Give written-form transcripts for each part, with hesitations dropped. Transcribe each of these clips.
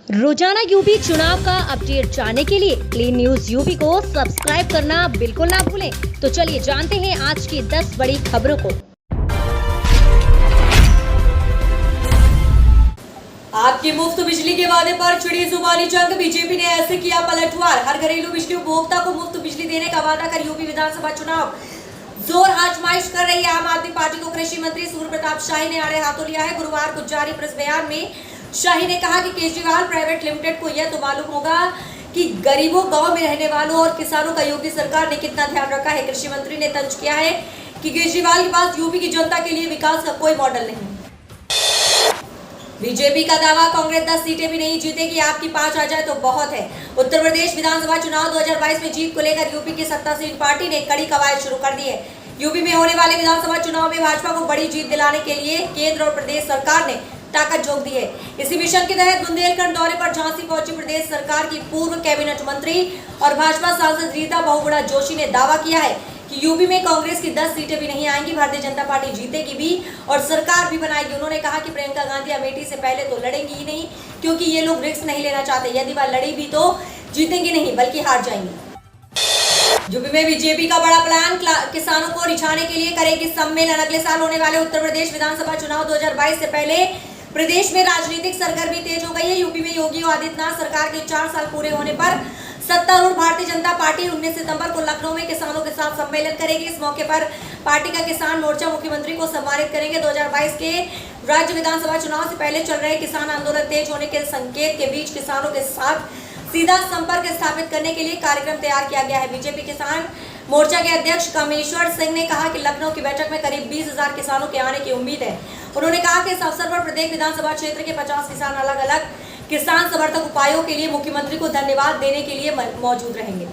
रोजाना यूपी चुनाव का अपडेट जानने के लिए क्लीन न्यूज यूपी को सब्सक्राइब करना बिल्कुल ना भूलें। तो चलिए जानते हैं आज की 10 बड़ी खबरों को। आपकी मुफ्त बिजली के वादे पर छिड़ी जुबानी जंग, बीजेपी ने ऐसे किया पलटवार। हर घरेलू बिजली उपभोक्ता को मुफ्त बिजली देने का वादा कर यूपी विधानसभा चुनाव जोर आजमाइश कर रही है आम आदमी पार्टी को कृषि मंत्री सूर्य प्रताप शाही ने आड़े हाथों लिया है। गुरुवार को जारी प्रेस बयान में शाही ने कहा कि केजरीवाल प्राइवेट लिमिटेड को यह तो मालूम होगा कि गरीबों, गांव में रहने वालों और किसानों का योगी सरकार ने कितना ध्यान रखा है। कृषि मंत्री ने तंज किया है कि केजरीवाल के पास यूपी की जनता के लिए विकास का कोई मॉडल नहीं। बीजेपी का दावा, कांग्रेस 10 सीटें भी नहीं जीतेगी, आपकी 5 आ जाए तो बहुत है। उत्तर प्रदेश विधानसभा चुनाव 2022 में जीत को लेकर यूपी की सत्तासीन पार्टी ने कड़ी कवायद शुरू कर दी है। यूपी में होने वाले विधानसभा चुनाव में भाजपा को बड़ी जीत दिलाने के लिए केंद्र और प्रदेश सरकार ने ताकत झोंक दी है। इसी मिशन के तहत बुंदेलखंड दौरे पर झांसी पहुंची प्रदेश सरकार की पूर्व कैबिनेट मंत्री और भाजपा सांसद रीता बहुगुणा जोशी ने दावा किया है कि यूपी में कांग्रेस की 10 सीटें भी नहीं आएंगी, भारतीय जनता पार्टी जीतेगी भी और सरकार भी बनाएगी। उन्होंने कहा कि प्रियंका गांधी अमेठी से पहले तो लड़ेंगी ही नहीं, क्योंकि ये लोग रिस्क नहीं लेना चाहते। यदि वह लड़ी भी तो जीतेंगी नहीं बल्कि हार जाएंगी। यूपी में बीजेपी का बड़ा प्लान, किसानों को रिझाने के लिए करेगी सम्मेलन। अगले साल होने वाले उत्तर प्रदेश विधानसभा चुनाव 2022 से पहले प्रदेश में राजनीतिक सरगर्मी तेज हो गई है। यूपी में योगी आदित्यनाथ सरकार के 4 साल पूरे होने पर सत्तारूढ़ भारतीय जनता पार्टी 19 सितंबर को लखनऊ में किसानों के साथ सम्मेलन करेगी। इस मौके पर पार्टी का किसान मोर्चा मुख्यमंत्री को सम्मानित करेंगे। 2022 के राज्य विधानसभा चुनाव से पहले चल रहे किसान आंदोलन तेज होने के संकेत के बीच किसानों के साथ सीधा संपर्क स्थापित करने के लिए कार्यक्रम तैयार किया गया है। बीजेपी किसान मोर्चा के अध्यक्ष कामेश्वर सिंह ने कहा कि लखनऊ की बैठक में करीब 20,000 किसानों के आने की उम्मीद है। उन्होंने कहा कि इस अवसर पर प्रत्येक विधानसभा क्षेत्र के 50 किसान अलग अलग किसान समर्थक उपायों के लिए मुख्यमंत्री को धन्यवाद देने के लिए मौजूद रहेंगे।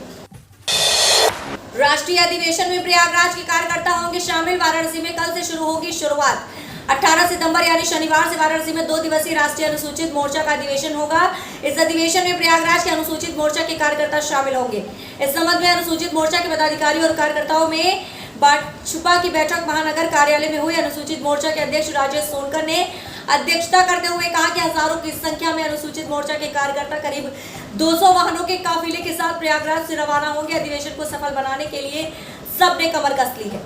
राष्ट्रीय अधिवेशन में प्रयागराज के कार्यकर्ता होंगे शामिल। वाराणसी में कल से शुरू होगी शुरुआत। 18 सितंबर यानी शनिवार से वाराणसी में 2 दिवसीय राष्ट्रीय अनुसूचित मोर्चा का अधिवेशन होगा। इस अधिवेशन में प्रयागराज के अनुसूचित मोर्चा के कार्यकर्ता शामिल होंगे। इस संबंध में अनुसूचित मोर्चा के पदाधिकारी और कार्यकर्ताओं में भाजपा की बैठक महानगर कार्यालय में हुई। अनुसूचित मोर्चा के अध्यक्ष राजेश सोनकर ने अध्यक्षता करते हुए कहा कि हजारों की संख्या में अनुसूचित मोर्चा के कार्यकर्ता करीब 200 वाहनों के काफिले के साथ प्रयागराज से रवाना होंगे। अधिवेशन को सफल बनाने के लिए सबने कमर कस ली है।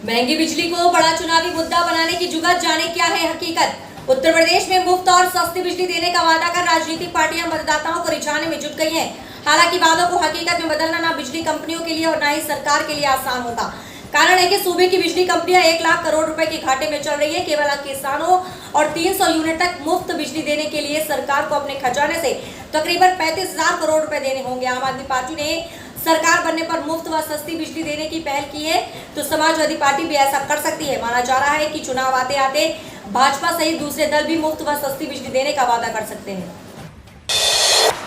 महंगी बिजली को बड़ा चुनावी मुद्दा बनाने की जुगत, जाने क्या है हकीकत। उत्तर प्रदेश में मुफ्त और सस्ती बिजली देने का वादा कर राजनीतिक पार्टियां मतदाताओं को रिझाने में जुट गई हैं। हालांकि वादों को हकीकत में बदलना ना बिजली कंपनियों के लिए और ना ही सरकार के लिए आसान होता। कारण है कि सूबे की बिजली कंपनियां 1 लाख करोड़ रुपए के घाटे में चल रही है। केवल किसानों और 300 यूनिट तक मुफ्त बिजली देने के लिए सरकार को अपने खजाने से तकरीबन 35,000 करोड़ रुपए देने होंगे। आम आदमी पार्टी ने सरकार बनने पर मुफ्त व सस्ती बिजली देने की पहल की है, तो समाजवादी पार्टी भी ऐसा कर सकती है। माना जा रहा है कि चुनाव आते आते भाजपा सहित दूसरे दल भी मुफ्त व सस्ती बिजली देने का वादा कर सकते हैं।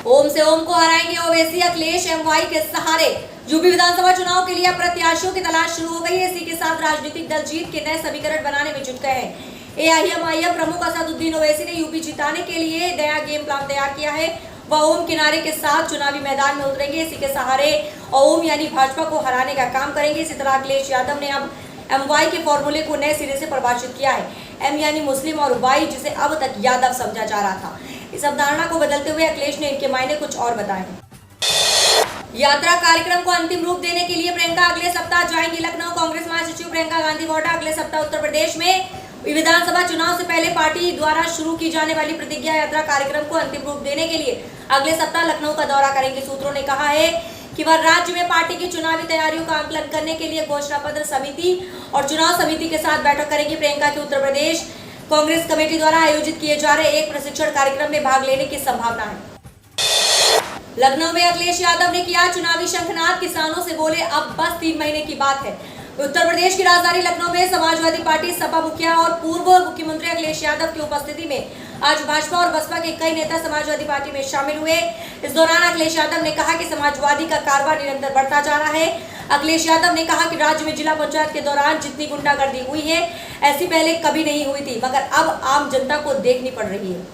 ओम से ओम को हराएंगे ओवैसी, अखिलेश एमवाई के सहारे। यूपी विधानसभा चुनाव के लिए प्रत्याशियों की तलाश शुरू हो गई है। इसी के साथ राजनीतिक दल जीत के नए समीकरण बनाने में जुट गए हैं। एआईएमआईएम प्रमुख असदुद्दीन ओवैसी ने यूपी जिताने के लिए नया गेम प्लान तैयार किया है। वह ओम किनारे के साथ चुनावी मैदान में उतरेंगे। इसी के सहारे ओम यानी भाजपा को हराने का काम करेंगे। इसी तरह अखिलेश यादव ने अब एमवाई के फॉर्मूले को नए सिरे से परिभाषित किया है। एम यानी मुस्लिम और वाई जिसे अब तक यादव समझा जा रहा था। इस अवधारणा को बदलते हुए अखिलेश ने इनके मायने कुछ और बताए हैं। यात्रा कार्यक्रम को अंतिम रूप देने के लिए प्रियंका अगले सप्ताह जाएंगी लखनऊ। कांग्रेस महासचिव प्रियंका गांधी वाड्रा अगले सप्ताह उत्तर प्रदेश में विधानसभा चुनाव से पहले पार्टी द्वारा शुरू की जाने वाली प्रतिज्ञा यात्रा कार्यक्रम को अंतिम रूप देने के लिए अगले सप्ताह लखनऊ का दौरा करेंगे। सूत्रों ने कहा है कि वह राज्य में पार्टी की चुनावी तैयारियों का आकलन करने के लिए घोषणा पत्र समिति और चुनाव समिति के साथ बैठक करेंगी। प्रियंका की उत्तर प्रदेश कांग्रेस कमेटी द्वारा आयोजित किए जा रहे एक प्रशिक्षण कार्यक्रम में भाग लेने की संभावना है। लखनऊ में अखिलेश यादव ने किया चुनावी शंखनाद, किसानों से बोले अब बस 3 महीने की बात है। उत्तर प्रदेश की राजधानी लखनऊ में समाजवादी पार्टी सपा मुखिया और पूर्व मुख्यमंत्री अखिलेश यादव की उपस्थिति में आज भाजपा और बसपा के कई नेता समाजवादी पार्टी में शामिल हुए। इस दौरान अखिलेश यादव ने कहा कि समाजवादी का कारभार निरंतर बढ़ता जा रहा है। अखिलेश यादव ने कहा कि राज्य में जिला पंचायत के दौरान जितनी गुंडागर्दी हुई है ऐसी पहले कभी नहीं हुई थी, मगर अब आम जनता को देखनी पड़ रही है।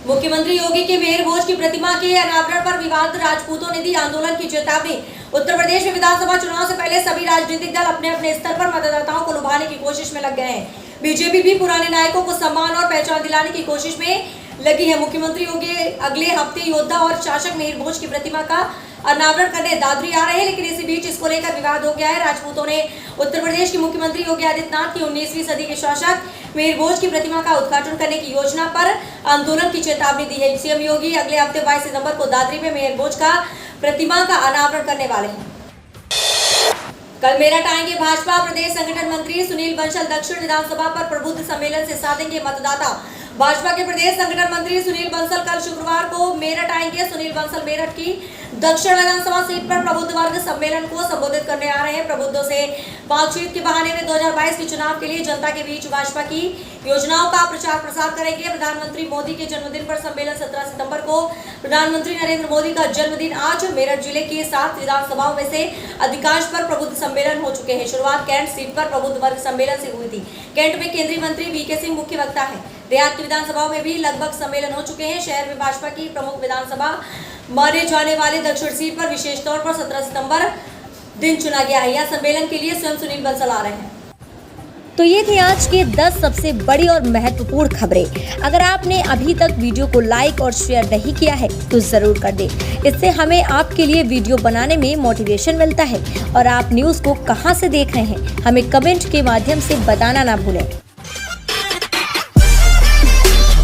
मुख्यमंत्री योगी के मेहर भोज की प्रतिमा के अनावरण पर विवाद, राजपूतों ने दी आंदोलन की चेतावनी। उत्तर प्रदेश में विधानसभा चुनाव से पहले सभी राजनीतिक दल अपने अपने स्तर पर मतदाताओं को लुभाने की कोशिश में लग गए हैं। बीजेपी भी पुराने नायकों को सम्मान और पहचान दिलाने की कोशिश में लगी है। मुख्यमंत्री योगी अगले हफ्ते योद्धा और शासक मिहिर भोज की प्रतिमा का अनावरण करने दादरी आ रहे हैं, लेकिन इसी बीच इसको लेकर विवाद हो गया है। राजपूतों ने उत्तर प्रदेश के मुख्यमंत्री योगी आदित्यनाथ की 19वीं सदी के शासक मिहिर भोज की प्रतिमा का उद्घाटन करने की योजना पर आंदोलन की चेतावनी दी है। सीएम योगी अगले हफ्ते 22 सितंबर को दादरी में मिहिर भोज का प्रतिमा का अनावरण करने वाले हैं। कल मेरठ आएंगे भाजपा प्रदेश संगठन मंत्री सुनील बंसल। दक्षिण विधानसभा पर प्रबुद्ध सम्मेलन से साधेंगे मतदाता। भाजपा के प्रदेश संगठन मंत्री सुनील बंसल कल शुक्रवार को मेरठ आएंगे। सुनील बंसल मेरठ की दक्षिण विधानसभा सीट पर प्रबुद्ध वर्ग सम्मेलन को संबोधित करने आ रहे हैं। प्रबुद्धों से बातचीत के बहाने में 2022 के चुनाव के लिए जनता के बीच भाजपा की योजनाओं का प्रचार प्रसार करेंगे। प्रधानमंत्री मोदी के जन्मदिन पर सम्मेलन 17 सितंबर को। प्रधानमंत्री नरेंद्र मोदी का जन्मदिन आज। मेरठ जिले की 7 विधानसभाओं में से अधिकांश पर प्रबुद्ध सम्मेलन हो चुके हैं। शुरुआत कैंट सीट पर प्रबुद्ध वर्ग सम्मेलन से हुई थी। कैंट में केंद्रीय मंत्री वीके सिंह मुख्य वक्ता है। देहात की विधानसभाओं में भी लगभग सम्मेलन हो चुके हैं। शहर में भाजपा की प्रमुख विधानसभा माने जाने वाले दक्षिण सीट पर विशेष तौर पर 17 सितंबर दिन चुना गया है। यह सम्मेलन के लिए स्वयं सुनील बंसल आ रहे हैं। तो ये थी आज के 10 सबसे बड़ी और महत्वपूर्ण खबरें। अगर आपने अभी तक वीडियो को लाइक और शेयर नहीं किया है तो जरूर कर दें। इससे हमें आपके लिए वीडियो बनाने में मोटिवेशन मिलता है। और आप न्यूज़ को कहां से देख रहे हैं हमें कमेंट के माध्यम से बताना ना भूलें।